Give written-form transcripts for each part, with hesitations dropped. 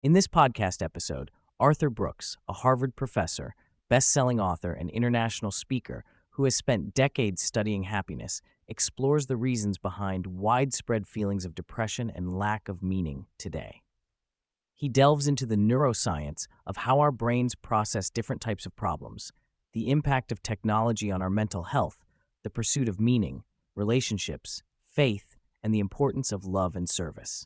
In this podcast episode, Arthur Brooks, a Harvard professor, best-selling author, and international speaker who has spent decades studying happiness, explores the reasons behind widespread feelings of depression and lack of meaning today. He delves into the neuroscience of how our brains process different types of problems, the impact of technology on our mental health, the pursuit of meaning, relationships, faith, and the importance of love and service.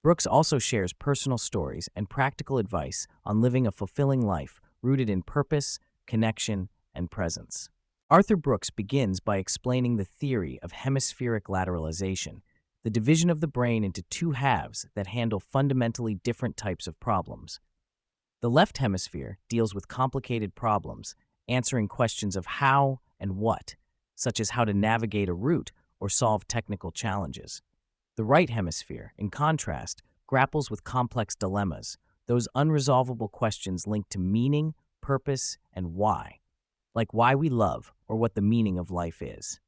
Brooks also shares personal stories and practical advice on living a fulfilling life rooted in purpose, connection, and presence. Arthur Brooks begins by explaining the theory of hemispheric lateralization, the division of the brain into two halves that handle fundamentally different types of problems. The left hemisphere deals with complicated problems, answering questions of how and what, such as how to navigate a route or solve technical challenges. The right hemisphere, in contrast, grapples with complex dilemmas, those unresolvable questions linked to meaning, purpose, and why, like why we love or what the meaning of life is.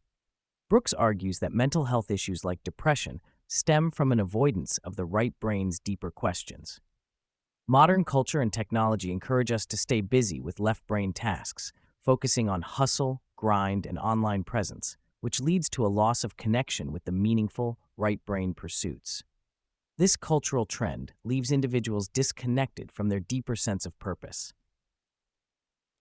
Brooks argues that mental health issues like depression stem from an avoidance of the right brain's deeper questions. Modern culture and technology encourage us to stay busy with left brain tasks, focusing on hustle, grind, and online presence, which leads to a loss of connection with the meaningful, right brain pursuits. This cultural trend leaves individuals disconnected from their deeper sense of purpose.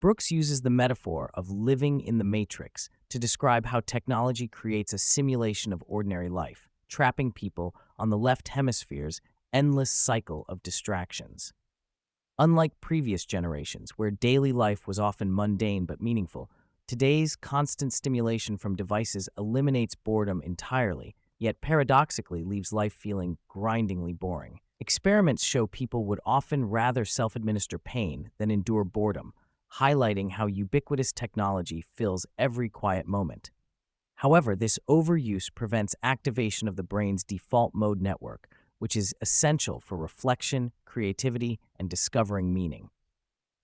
Brooks uses the metaphor of living in the matrix to describe how technology creates a simulation of ordinary life, trapping people on the left hemisphere's endless cycle of distractions. Unlike previous generations, where daily life was often mundane but meaningful, today's constant stimulation from devices eliminates boredom entirely, yet paradoxically leaves life feeling grindingly boring. Experiments show people would often rather self-administer pain than endure boredom, highlighting how ubiquitous technology fills every quiet moment. However, this overuse prevents activation of the brain's default mode network, which is essential for reflection, creativity, and discovering meaning.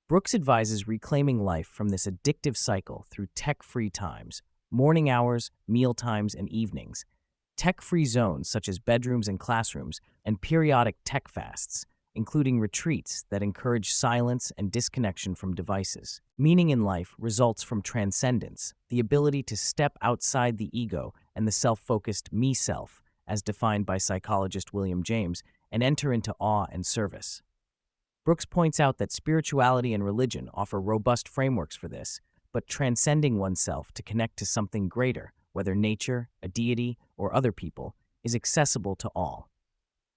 Brooks advises reclaiming life from this addictive cycle through tech-free times, morning hours, meal times, and evenings, tech-free zones such as bedrooms and classrooms, and periodic tech fasts, including retreats that encourage silence and disconnection from devices. Meaning in life results from transcendence, the ability to step outside the ego and the self-focused me-self, as defined by psychologist William James, and enter into awe and service. Brooks points out that spirituality and religion offer robust frameworks for this, but transcending oneself to connect to something greater, whether nature, a deity, or other people, is accessible to all.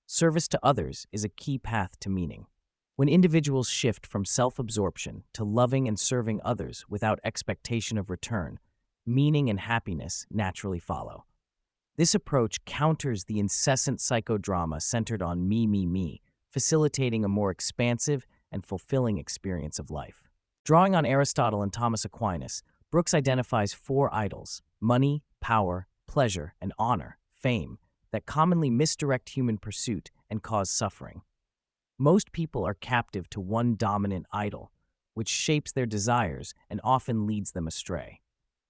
Service to others is a key path to meaning. When individuals shift from self-absorption to loving and serving others without expectation of return, meaning and happiness naturally follow. This approach counters the incessant psychodrama centered on me, facilitating a more expansive and fulfilling experience of life. Drawing on Aristotle and Thomas Aquinas, Brooks identifies four idols: money, power, pleasure, and honor, fame, that commonly misdirect human pursuit and cause suffering. Most people are captive to one dominant idol, which shapes their desires and often leads them astray.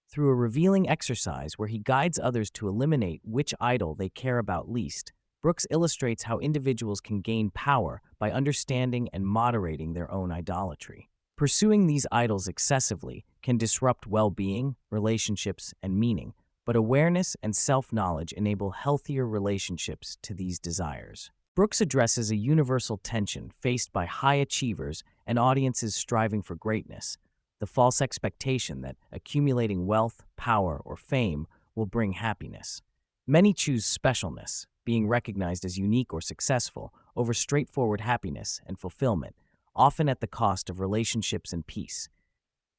Through a revealing exercise where he guides others to eliminate which idol they care about least, Brooks illustrates how individuals can gain power by understanding and moderating their own idolatry. Pursuing these idols excessively can disrupt well-being, relationships, and meaning, but awareness and self-knowledge enable healthier relationships to these desires. Brooks addresses a universal tension faced by high achievers and audiences striving for greatness: the false expectation that accumulating wealth, power, or fame will bring happiness. Many choose specialness, being recognized as unique or successful, over straightforward happiness and fulfillment, often at the cost of relationships and peace.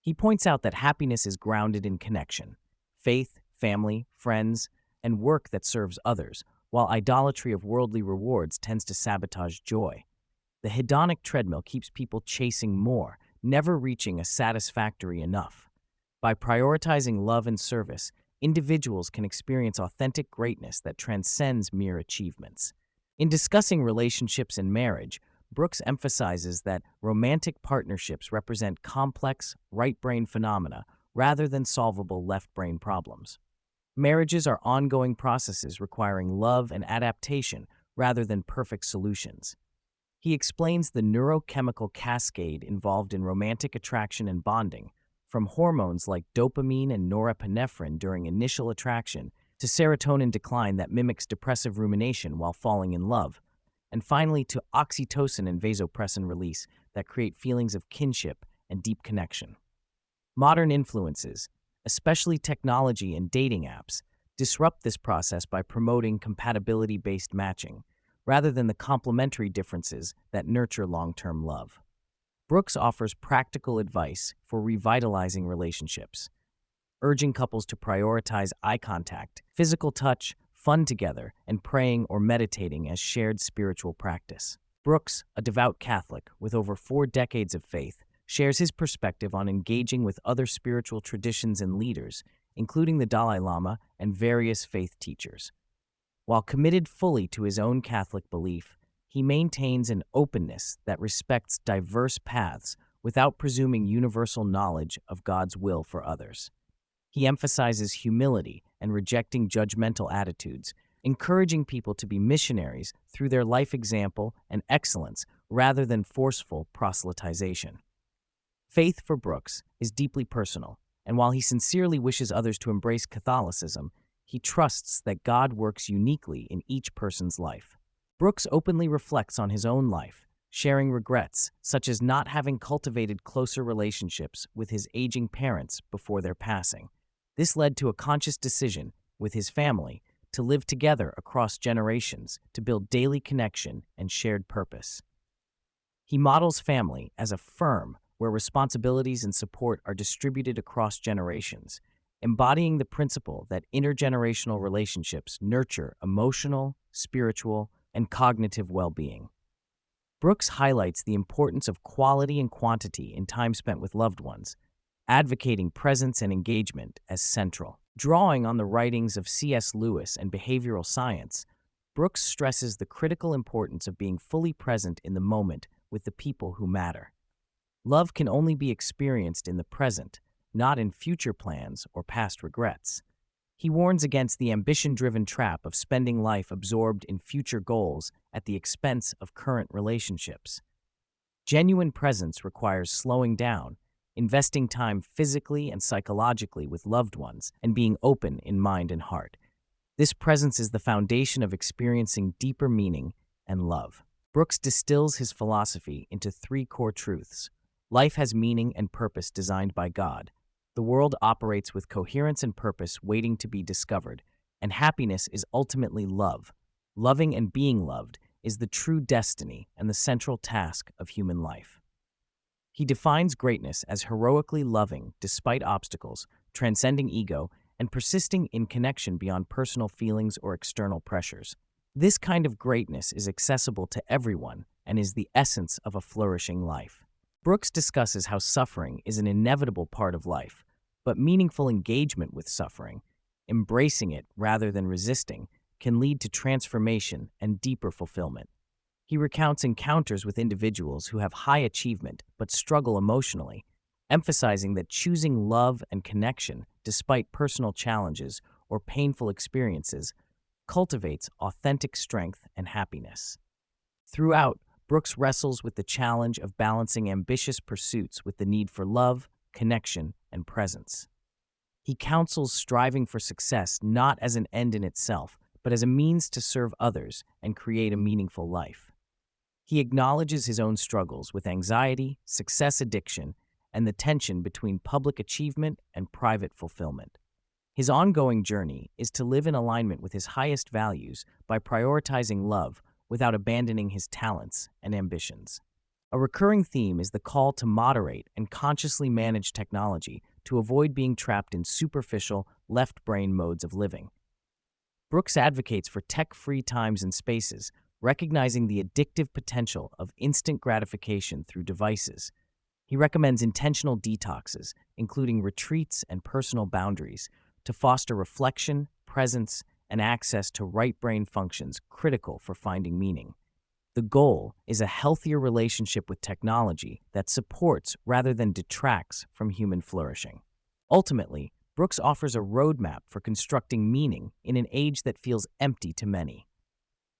He points out that happiness is grounded in connection, faith, family, friends, and work that serves others, while idolatry of worldly rewards tends to sabotage joy. The hedonic treadmill keeps people chasing more, never reaching a satisfactory enough. By prioritizing love and service, individuals can experience authentic greatness that transcends mere achievements. In discussing relationships and marriage, Brooks emphasizes that romantic partnerships represent complex, right-brain phenomena rather than solvable left-brain problems. Marriages are ongoing processes requiring love and adaptation rather than perfect solutions. He explains the neurochemical cascade involved in romantic attraction and bonding, from hormones like dopamine and norepinephrine during initial attraction to serotonin decline that mimics depressive rumination while falling in love, and finally to oxytocin and vasopressin release that create feelings of kinship and deep connection. Modern influences, especially technology and dating apps, disrupt this process by promoting compatibility-based matching, rather than the complementary differences that nurture long-term love. Brooks offers practical advice for revitalizing relationships, urging couples to prioritize eye contact, physical touch, fun together, and praying or meditating as shared spiritual practice. Brooks, a devout Catholic with over 4 decades of faith, shares his perspective on engaging with other spiritual traditions and leaders, including the Dalai Lama and various faith teachers. While committed fully to his own Catholic belief, he maintains an openness that respects diverse paths without presuming universal knowledge of God's will for others. He emphasizes humility and rejecting judgmental attitudes, encouraging people to be missionaries through their life example and excellence rather than forceful proselytization. Faith for Brooks is deeply personal, and while he sincerely wishes others to embrace Catholicism, he trusts that God works uniquely in each person's life. Brooks openly reflects on his own life, sharing regrets, such as not having cultivated closer relationships with his aging parents before their passing. This led to a conscious decision, with his family, to live together across generations to build daily connection and shared purpose. He models family as a firm where responsibilities and support are distributed across generations, embodying the principle that intergenerational relationships nurture emotional, spiritual, and cognitive well-being. Brooks highlights the importance of quality and quantity in time spent with loved ones, advocating presence and engagement as central. Drawing on the writings of C.S. Lewis and behavioral science, Brooks stresses the critical importance of being fully present in the moment with the people who matter. Love can only be experienced in the present, not in future plans or past regrets. He warns against the ambition-driven trap of spending life absorbed in future goals at the expense of current relationships. Genuine presence requires slowing down, investing time physically and psychologically with loved ones, and being open in mind and heart. This presence is the foundation of experiencing deeper meaning and love. Brooks distills his philosophy into 3 core truths. Life has meaning and purpose designed by God. The world operates with coherence and purpose waiting to be discovered, and happiness is ultimately love. Loving and being loved is the true destiny and the central task of human life. He defines greatness as heroically loving despite obstacles, transcending ego, and persisting in connection beyond personal feelings or external pressures. This kind of greatness is accessible to everyone and is the essence of a flourishing life. Brooks discusses how suffering is an inevitable part of life, but meaningful engagement with suffering, embracing it rather than resisting, can lead to transformation and deeper fulfillment. He recounts encounters with individuals who have high achievement but struggle emotionally, emphasizing that choosing love and connection despite personal challenges or painful experiences cultivates authentic strength and happiness. Throughout, Brooks wrestles with the challenge of balancing ambitious pursuits with the need for love, connection, and presence. He counsels striving for success not as an end in itself, but as a means to serve others and create a meaningful life. He acknowledges his own struggles with anxiety, success addiction, and the tension between public achievement and private fulfillment. His ongoing journey is to live in alignment with his highest values by prioritizing love without abandoning his talents and ambitions. A recurring theme is the call to moderate and consciously manage technology to avoid being trapped in superficial, left-brain modes of living. Brooks advocates for tech-free times and spaces, recognizing the addictive potential of instant gratification through devices. He recommends intentional detoxes, including retreats and personal boundaries, to foster reflection, presence, and access to right brain functions critical for finding meaning. The goal is a healthier relationship with technology that supports rather than detracts from human flourishing. Ultimately, Brooks offers a roadmap for constructing meaning in an age that feels empty to many.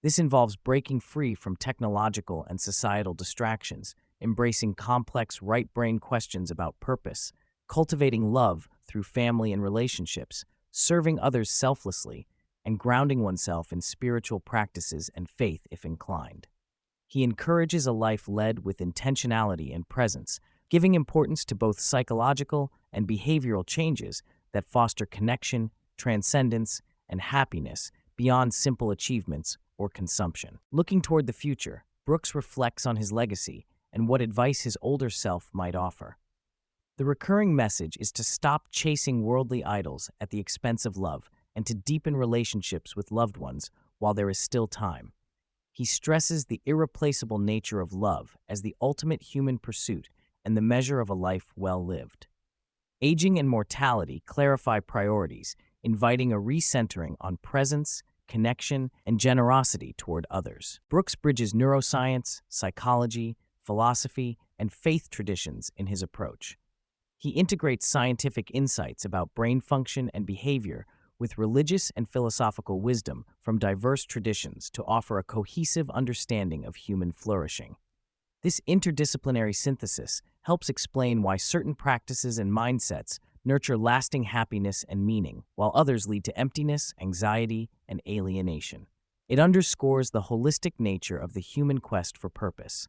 This involves breaking free from technological and societal distractions, embracing complex right brain questions about purpose, cultivating love through family and relationships, serving others selflessly, and grounding oneself in spiritual practices and faith if inclined. He encourages a life led with intentionality and presence, giving importance to both psychological and behavioral changes that foster connection, transcendence, and happiness beyond simple achievements or consumption. Looking toward the future, Brooks reflects on his legacy and what advice his older self might offer. The recurring message is to stop chasing worldly idols at the expense of love and to deepen relationships with loved ones while there is still time. He stresses the irreplaceable nature of love as the ultimate human pursuit and the measure of a life well lived. Aging and mortality clarify priorities, inviting a recentering on presence, connection, and generosity toward others. Brooks bridges neuroscience, psychology, philosophy, and faith traditions in his approach. He integrates scientific insights about brain function and behavior with religious and philosophical wisdom from diverse traditions to offer a cohesive understanding of human flourishing. This interdisciplinary synthesis helps explain why certain practices and mindsets nurture lasting happiness and meaning, while others lead to emptiness, anxiety, and alienation. It underscores the holistic nature of the human quest for purpose.